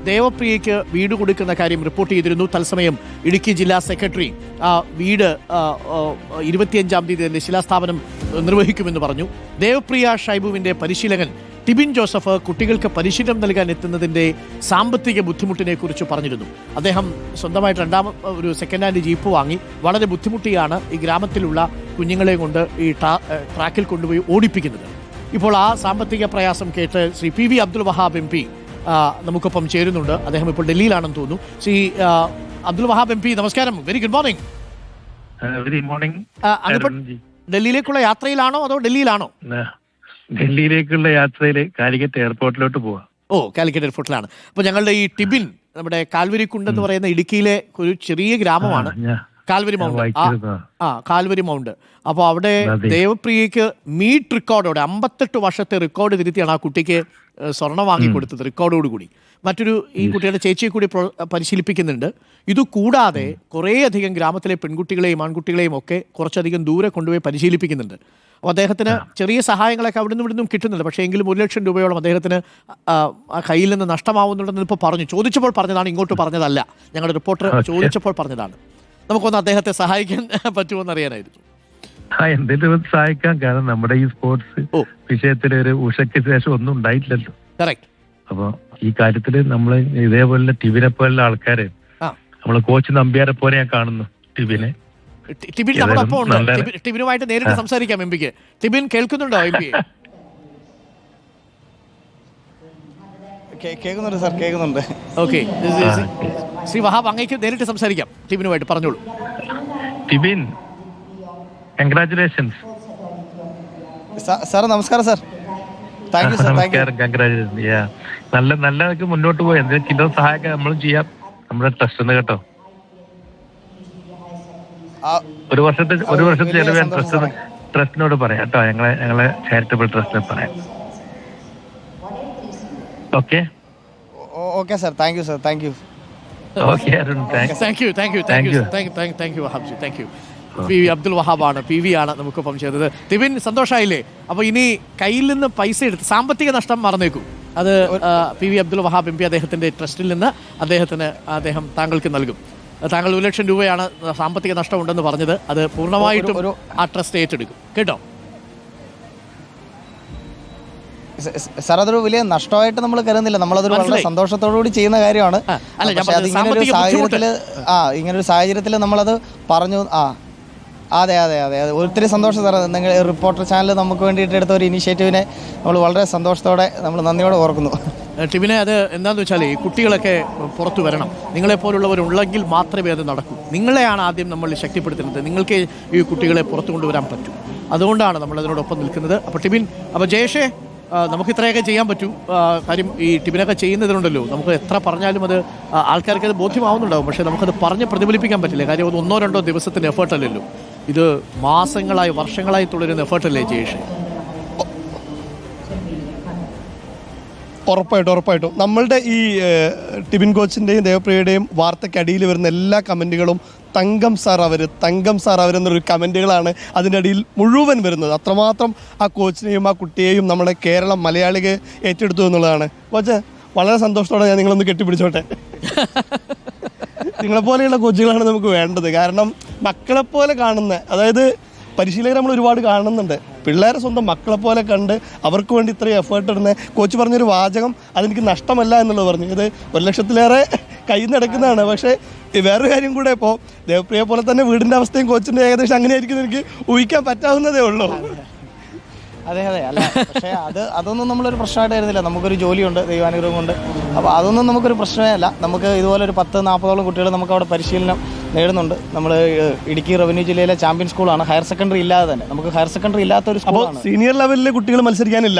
ദേവപ്രിയയ്ക്ക് വീട് കൊടുക്കുന്ന കാര്യം റിപ്പോർട്ട് ചെയ്തിരുന്നു. തത്സമയം ഇടുക്കി ജില്ലാ സെക്രട്ടറി വീട് 25-ാം തീയതി തന്നെ ശിലാസ്ഥാപനം നിർവഹിക്കുമെന്ന് പറഞ്ഞു. ദേവപ്രിയ ഷൈബുവിന്റെ പരിശീലകൻ ടിബിൻ ജോസഫ് കുട്ടികൾക്ക് പരിശീലനം നൽകാൻ എത്തുന്നതിന്റെ സാമ്പത്തിക ബുദ്ധിമുട്ടിനെ കുറിച്ച് പറഞ്ഞിരുന്നു. അദ്ദേഹം സ്വന്തമായിട്ട് ഒരു സെക്കൻഡ് ഹാൻഡ് ജീപ്പ് വാങ്ങി വളരെ ബുദ്ധിമുട്ടിയാണ് ഈ ഗ്രാമത്തിലുള്ള കുഞ്ഞുങ്ങളെ കൊണ്ട് ഈ ട്രാക്കിൽ കൊണ്ടുപോയി ഓടിപ്പിക്കുന്നത്. ഇപ്പോൾ ആ സാമ്പത്തിക പ്രയാസം കേട്ട് Shri P V Abdul Wahab MP നമുക്കൊപ്പം ചേരുന്നുണ്ട്. അദ്ദേഹം ഇപ്പോൾ ഡൽഹിയിലാണെന്ന് തോന്നുന്നു. ശ്രീ അബ്ദുൽ വഹാബ് MP, നമസ്കാരം. Very good morning. Very morning. ഡൽഹിയിലേക്കുള്ള യാത്രയിലാണോ അതോ ഡൽഹിയിലാണോ? ഡൽഹിയിലേക്കുള്ള യാത്രയിൽ കാലിക്കറ്റ് എയർപോർട്ടിലോട്ട് പോവാ. കാലിക്കറ്റ് എയർപോർട്ടിലാണ്. അപ്പോൾ ഞങ്ങളുടെ ഈ ടിബിൻ നമ്മുടെ കാൽവരിക്കുണ്ട് എന്ന് പറയുന്ന ഇടുക്കിയിലെ ഒരു ചെറിയ ഗ്രാമമാണ് കാൽവരി മൗണ്ട്. Calvary mount. അപ്പോൾ അവിടെ ദേവപ്രിയയ്ക്ക് മീറ്റ് റെക്കോർഡോടെ 58 വർഷത്തെ റെക്കോർഡ് തിരുത്തിയാണ് ആ കുട്ടിക്ക് സ്വർണം വാങ്ങിക്കൊടുത്തത്, റെക്കോർഡോടുകൂടി. മറ്റൊരു ഈ കുട്ടിയുടെ ചേച്ചിയെ കൂടി പരിശീലിപ്പിക്കുന്നുണ്ട്. ഇതുകൂടാതെ കുറേയധികം ഗ്രാമത്തിലെ പെൺകുട്ടികളെയും ആൺകുട്ടികളെയും ഒക്കെ കുറച്ചധികം ദൂരെ കൊണ്ടുപോയി പരിശീലിപ്പിക്കുന്നുണ്ട്. അപ്പോൾ അദ്ദേഹത്തിന് ചെറിയ സഹായങ്ങളൊക്കെ അവിടെ നിന്നും കിട്ടുന്നുണ്ട്. പക്ഷേ എങ്കിലും 1 ലക്ഷം രൂപയോളം അദ്ദേഹത്തിന് കയ്യിൽ നിന്ന് നഷ്ടമാവുന്നുണ്ടെന്ന് ഇപ്പോൾ പറഞ്ഞു. ചോദിച്ചപ്പോൾ പറഞ്ഞതാണ്, ഇങ്ങോട്ട് പറഞ്ഞതല്ല. ഞങ്ങളുടെ റിപ്പോർട്ടർ ചോദിച്ചപ്പോൾ പറഞ്ഞതാണ്. നമുക്കൊന്ന് അദ്ദേഹത്തെ സഹായിക്കാൻ പറ്റുമോ എന്നറിയാനായിരുന്നു. എന്തെങ്കിലും സഹായിക്കാൻ, കാരണം നമ്മുടെ ഈ സ്പോർട്സ് വിഷയത്തിൽ ഒരു ഉഷയ്ക്ക് ശേഷം ഒന്നും ഉണ്ടായിട്ടില്ലല്ലോ. കറക്റ്റ്. അപ്പൊ ഈ കാര്യത്തില് നമ്മള് ഇതേപോലെ ടിബിനെ പോലുള്ള ആൾക്കാര്, നമ്മള് കോച്ച് നമ്പ്യാരെ പോലെ ഞാൻ കാണുന്നു ടിബിനെ. ടിബിൻ നമ്മളൊപ്പം ഉണ്ട്. ടിബിനുമായിട്ട് നേരിട്ട് സംസാരിക്കാം MP ക്ക്. ടിബിൻ കേൾക്കുന്നുണ്ടോ MP? കേൾക്കുന്നുണ്ട് സാർ, കേൾക്കുന്നുണ്ട്. ഓക്കെ, ശ്രീ വഹാബ്, അങ്ങേക്ക് നേരിട്ട് സംസാരിക്കാം. ടിബിനുമായിട്ട് പറഞ്ഞോളൂ. ടിബിൻ, കൺഗ്രാറ്റുലേഷൻസ്. സാർ നമസ്കാരം sir. Thank you sir. Congratulation. നല്ലതൊക്കെ മുന്നോട്ട് പോയി എന്തെങ്കിലും സഹായമൊക്കെ നമ്മളും ചെയ്യാം നമ്മുടെ ട്രസ്റ്റ് കേട്ടോ. ഒരു വർഷത്തെ ചെലവ് ട്രസ്റ്റിനോട് പറയാം കേട്ടോ. ഞങ്ങളെ ചാരിറ്റബിൾ ട്രസ്റ്റിനെ പറയാം. Okay okay sir. Thank you sir. Thank you. Okay Arun, thank you Wahab ji. Thank you. P V Abdul വഹാബാണ്, PV ആണ് നമുക്കൊപ്പം ചെയ്തത്. ടിബിൻ, സന്തോഷമായില്ലേ? അപ്പോൾ ഇനി കയ്യിൽ നിന്ന് പൈസ എടുത്ത് സാമ്പത്തിക നഷ്ടം മറന്നേക്കും. അത് PV അബ്ദുൽ വഹാബ് MP അദ്ദേഹത്തിൻ്റെ ട്രസ്റ്റിൽ നിന്ന് അദ്ദേഹം താങ്കൾക്ക് നൽകും. താങ്കൾ 1 ലക്ഷം രൂപയാണ് സാമ്പത്തിക നഷ്ടമുണ്ടെന്ന് പറഞ്ഞത്. അത് പൂർണ്ണമായിട്ടും ആ ട്രസ്റ്റ് ഏറ്റെടുക്കും കേട്ടോ. സാർ, അതൊരു വലിയ നഷ്ടമായിട്ട് നമ്മൾ കരുതുന്നില്ല. നമ്മളതൊരു വളരെ സന്തോഷത്തോടുകൂടി ചെയ്യുന്ന കാര്യമാണ്. ഇങ്ങനൊരു സാഹചര്യത്തിൽ നമ്മളത് പറഞ്ഞു. അതെ, ഒത്തിരി സന്തോഷം സാർ. നിങ്ങൾ റിപ്പോർട്ടർ ചാനൽ നമുക്ക് വേണ്ടിയിട്ട് എടുത്ത ഒരു ഇനീഷ്യേറ്റീവിനെ നമ്മൾ വളരെ സന്തോഷത്തോടെ നമ്മൾ നന്ദിയോടെ ഓർക്കുന്നു. ടിബിനെ, അത് എന്താണെന്ന് വെച്ചാൽ ഈ കുട്ടികളൊക്കെ പുറത്തു വരണം. നിങ്ങളെപ്പോലുള്ളവരുള്ളെങ്കിൽ മാത്രമേ അത് നടക്കൂ. നിങ്ങളെയാണ് ആദ്യം നമ്മൾ ശക്തിപ്പെടുത്തുന്നത്. നിങ്ങൾക്ക് ഈ കുട്ടികളെ പുറത്തു കൊണ്ടുവരാൻ പറ്റും. അതുകൊണ്ടാണ് നമ്മൾ അതിനോടൊപ്പം നിൽക്കുന്നത്. അപ്പോൾ ടിബിൻ, അപ്പോൾ ജയേഷേ, നമുക്ക് ഇത്രയൊക്കെ ചെയ്യാൻ പറ്റൂ. കാര്യം ഈ ടിബിനൊക്കെ ചെയ്യുന്നതിനുണ്ടല്ലോ, നമുക്ക് എത്ര പറഞ്ഞാലും അത് ആൾക്കാർക്ക് അത് ബോധ്യമാവുന്നുണ്ടാവും. പക്ഷേ നമുക്കത് പറഞ്ഞ് പ്രതിഫലിപ്പിക്കാൻ പറ്റില്ല. കാര്യം അത് 1-2 ദിവസത്തിൻ്റെ എഫേർട്ടല്ലല്ലോ, ഇത് മാസങ്ങളായി വർഷങ്ങളായി തുടരുന്ന എഫേർട്ടല്ലേ ജയേഷ്? ഉറപ്പായിട്ടും നമ്മളുടെ ഈ ടിബിൻ കോച്ചിൻ്റെയും ദേവപ്രിയയുടെയും വാർത്തയ്ക്കടിയിൽ വരുന്ന എല്ലാ കമൻറ്റുകളും തങ്കം സാർ അവരെന്നൊരു കമൻറ്റുകളാണ് അതിൻ്റെ അടിയിൽ മുഴുവൻ വരുന്നത്. അത്രമാത്രം ആ കോച്ചിനെയും ആ കുട്ടിയെയും നമ്മുടെ കേരളം മലയാളികൾ ഏറ്റെടുത്തു എന്നുള്ളതാണ്. കോച്ച്, വളരെ സന്തോഷത്തോടെ ഞാൻ നിങ്ങളൊന്ന് കെട്ടിപ്പിടിച്ചോട്ടെ. നിങ്ങളെപ്പോലെയുള്ള കോച്ചുകളാണ് നമുക്ക് വേണ്ടത്. കാരണം മക്കളെപ്പോലെ കാണുന്ന, അതായത് പരിശീലകർ നമ്മൾ ഒരുപാട് കാണുന്നുണ്ട്, പിള്ളേരെ സ്വന്തം മക്കളെപ്പോലെ കണ്ട് അവർക്ക് വേണ്ടി ഇത്രയും എഫേർട്ട് ഇടുന്ന കോച്ച് പറഞ്ഞൊരു വാചകം അതെനിക്ക് നഷ്ടമല്ല എന്നുള്ളത് പറഞ്ഞു. ഇത് 1 ലക്ഷത്തിലേറെ കയ്യിൽ നിന്ന് എടുക്കുന്നതാണ്. പക്ഷേ വേറൊരു കാര്യം കൂടെ, ഇപ്പോൾ ദേവപ്രിയെ പോലെ തന്നെ വീടിൻ്റെ അവസ്ഥയും കോച്ചിൻ്റെ ഏകദേശം അങ്ങനെയായിരിക്കും എനിക്ക് ഊഹിക്കാൻ പറ്റാവുന്നതേ ഉള്ളൂ. അതെ, അല്ല പക്ഷേ അതൊന്നും നമ്മളൊരു പ്രശ്നമായിട്ട് വരുന്നില്ല. നമുക്കൊരു ജോലിയുണ്ട്, ദൈവാനുഗ്രഹം കൊണ്ട്. അപ്പോൾ അതൊന്നും നമുക്കൊരു പ്രശ്നമേ അല്ല. നമുക്ക് ഇതുപോലെ ഒരു 10-40ഓളം കുട്ടികൾ നമുക്ക് അവിടെ പരിശീലനം നേടുന്നുണ്ട്. നമ്മൾ ഇടുക്കി റവന്യൂ ജില്ലയിലെ ചാമ്പ്യൻ സ്കൂളാണ്. ഹയർ സെക്കൻഡറി ഇല്ലാതെ തന്നെ, നമുക്ക് ഹയർ സെക്കൻഡറി ഇല്ലാത്തൊരു സ്കൂളാണ്. സീനിയർ ലെവലിലെ കുട്ടികൾ മത്സരിക്കാനില്ല.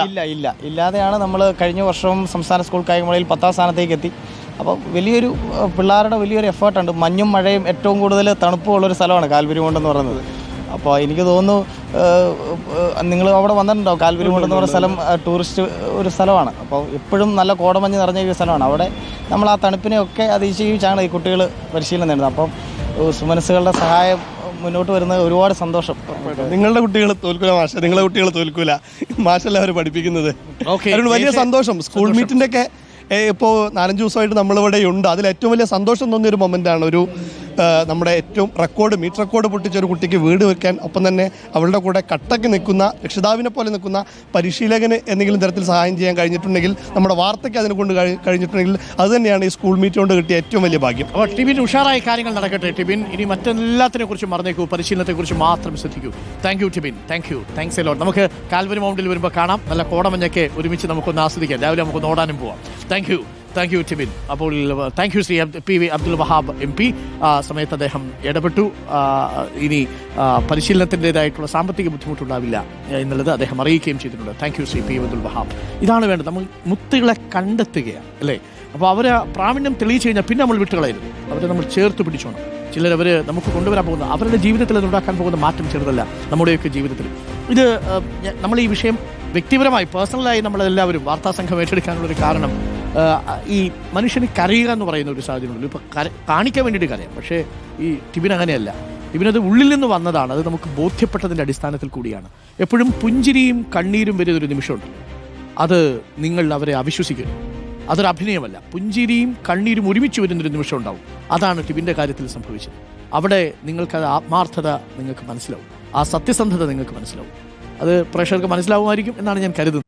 ഇല്ലാതെയാണ് നമ്മൾ കഴിഞ്ഞ വർഷവും സംസ്ഥാന സ്കൂൾ കായികമേളയിൽ 10ാം സ്ഥാനത്തേക്ക് എത്തി. അപ്പോൾ വലിയൊരു പിള്ളേരുടെ വലിയൊരു എഫേർട്ടുണ്ട്. മഞ്ഞും മഴയും ഏറ്റവും കൂടുതൽ തണുപ്പുള്ളൊരു സ്ഥലമാണ് കാൽവരി മൗണ്ടെന്ന് പറയുന്നത്. അപ്പോൾ എനിക്ക് തോന്നുന്നു നിങ്ങൾ അവിടെ വന്നിട്ടുണ്ടോ? കാൽവരി മൗണ്ട് എന്ന് പറയുന്ന സ്ഥലം ടൂറിസ്റ്റ് ഒരു സ്ഥലമാണ്. അപ്പോൾ എപ്പോഴും നല്ല കോടമഞ്ഞ് നിറഞ്ഞ ഒരു സ്ഥലമാണ്. അവിടെ നമ്മൾ ആ തണുപ്പിനെയൊക്കെ അതിജീവിച്ചാണ് ഈ കുട്ടികൾ പരിശീലനം നേടുന്നത്. അപ്പം സുമനസ്സുകളുടെ സഹായം മുന്നോട്ട് വരുന്നത് ഒരുപാട് സന്തോഷം. നിങ്ങളുടെ കുട്ടികൾ തോൽക്കൂല മാഷ, നിങ്ങളുടെ കുട്ടികൾ തോൽക്കൂല മാഷല്ല അവർ പഠിപ്പിക്കുന്നത്. വലിയ സന്തോഷം. സ്കൂൾ മീറ്റിൻ്റെ ഒക്കെ ഇപ്പോൾ 4-5 ദിവസമായിട്ട് നമ്മളിവിടെ ഉണ്ട്. അതിൽ ഏറ്റവും വലിയ സന്തോഷം തോന്നിയൊരു മൊമെൻ്റാണ് ഒരു നമ്മുടെ ഏറ്റവും മീറ്റ് റെക്കോർഡ് പൊട്ടിച്ച ഒരു കുട്ടിക്ക് വീട് വെക്കാൻ, ഒപ്പം തന്നെ അവളുടെ കൂടെ കട്ടക്ക് നിൽക്കുന്ന രക്ഷിതാവിനെ പോലെ നിൽക്കുന്ന പരിശീലകന് എന്തെങ്കിലും തരത്തിൽ സഹായം ചെയ്യാൻ കഴിഞ്ഞിട്ടുണ്ടെങ്കിൽ, നമ്മുടെ വാർത്തയ്ക്ക് അതിനെ കൊണ്ട് കഴിഞ്ഞിട്ടുണ്ടെങ്കിൽ അത് തന്നെയാണ് ഈ സ്കൂൾ മീറ്റ് കൊണ്ട് കിട്ടിയ ഏറ്റവും വലിയ ഭാഗ്യം. അപ്പോൾ ടിബിൻ ഉഷാറായ കാര്യങ്ങൾ നടക്കട്ടെ. ടിബിൻ ഇനി മറ്റെല്ലാത്തിനെ കുറിച്ച് മറന്നേക്കൂ, പരിശീലനത്തെക്കുറിച്ച് മാത്രം ശ്രദ്ധിക്കൂ. Thank you Tibin, thanks a lot. നമുക്ക് കാൽവരി മൗണ്ടിൽ വരുമ്പോൾ കാണാം. നല്ല കോടമഞ്ഞൊക്കെ ഒരുമിച്ച് നമുക്കൊന്ന് ആസ്വദിക്കാം. രാവിലെ നമുക്കൊന്ന് ഓടാനും പോവാം. Thank you Tibin. അപ്പോൾ thank you Shri PV Abdul Wahab MP. സമയത്ത് അദ്ദേഹം ഇടപെട്ടു. ഇനി പരിശീലനത്തിൻ്റെതായിട്ടുള്ള സാമ്പത്തിക ബുദ്ധിമുട്ടുണ്ടാവില്ല എന്നുള്ളത് അദ്ദേഹം അറിയിക്കുകയും ചെയ്തിട്ടുണ്ട്. Thank you Shri PV Abdul Wahab. ഇതാണ് വേണ്ടത്, നമ്മൾ മുത്തുകളെ കണ്ടെത്തുകയാണ് അല്ലേ. അപ്പോൾ അവർ പ്രാവീണ്യം തെളിയിച്ചു കഴിഞ്ഞാൽ പിന്നെ നമ്മൾ വിട്ടുകളയരുത്, അവരെ നമ്മൾ ചേർത്ത് പിടിച്ചോണം. ചിലരവർ നമുക്ക് കൊണ്ടുവരാൻ പോകുന്ന, അവരുടെ ജീവിതത്തിൽ അത് ഉണ്ടാക്കാൻ പോകുന്ന മാറ്റം ചെറുതല്ല, നമ്മുടെയൊക്കെ ജീവിതത്തിൽ. ഇത് നമ്മൾ ഈ വിഷയം വ്യക്തിപരമായി പേഴ്സണലായി നമ്മളെല്ലാവരും വാർത്താ സംഘം ഏറ്റെടുക്കാനുള്ളൊരു കാരണം ഈ മനുഷ്യന് കരയുക എന്ന് പറയുന്ന ഒരു സാഹചര്യമുള്ളൂ. ഇപ്പോൾ കാണിക്കാൻ വേണ്ടിയിട്ട് കരയാം, പക്ഷേ ഈ ടിബിൻ അങ്ങനെയല്ല. ടിബിനത് ഉള്ളിൽ നിന്ന് വന്നതാണ്, അത് നമുക്ക് ബോധ്യപ്പെട്ടതിൻ്റെ അടിസ്ഥാനത്തിൽ കൂടിയാണ്. എപ്പോഴും പുഞ്ചിരിയും കണ്ണീരും വരുന്നൊരു നിമിഷമുണ്ട്, അത് നിങ്ങൾ അവരെ അവിശ്വസിക്കരുത്. അതൊരു അഭിനയമല്ല. പുഞ്ചിരിയും കണ്ണീരും ഒരുമിച്ച് വരുന്നൊരു നിമിഷം ഉണ്ടാവും. അതാണ് ടിബിൻ്റെ കാര്യത്തിൽ സംഭവിച്ചത്. അവിടെ നിങ്ങൾക്കത് ആത്മാർത്ഥത നിങ്ങൾക്ക് മനസ്സിലാവും, ആ സത്യസന്ധത നിങ്ങൾക്ക് മനസ്സിലാവും. അത് പ്രേക്ഷകർക്ക് മനസ്സിലാവുമായിരിക്കും എന്നാണ് ഞാൻ കരുതുന്നത്.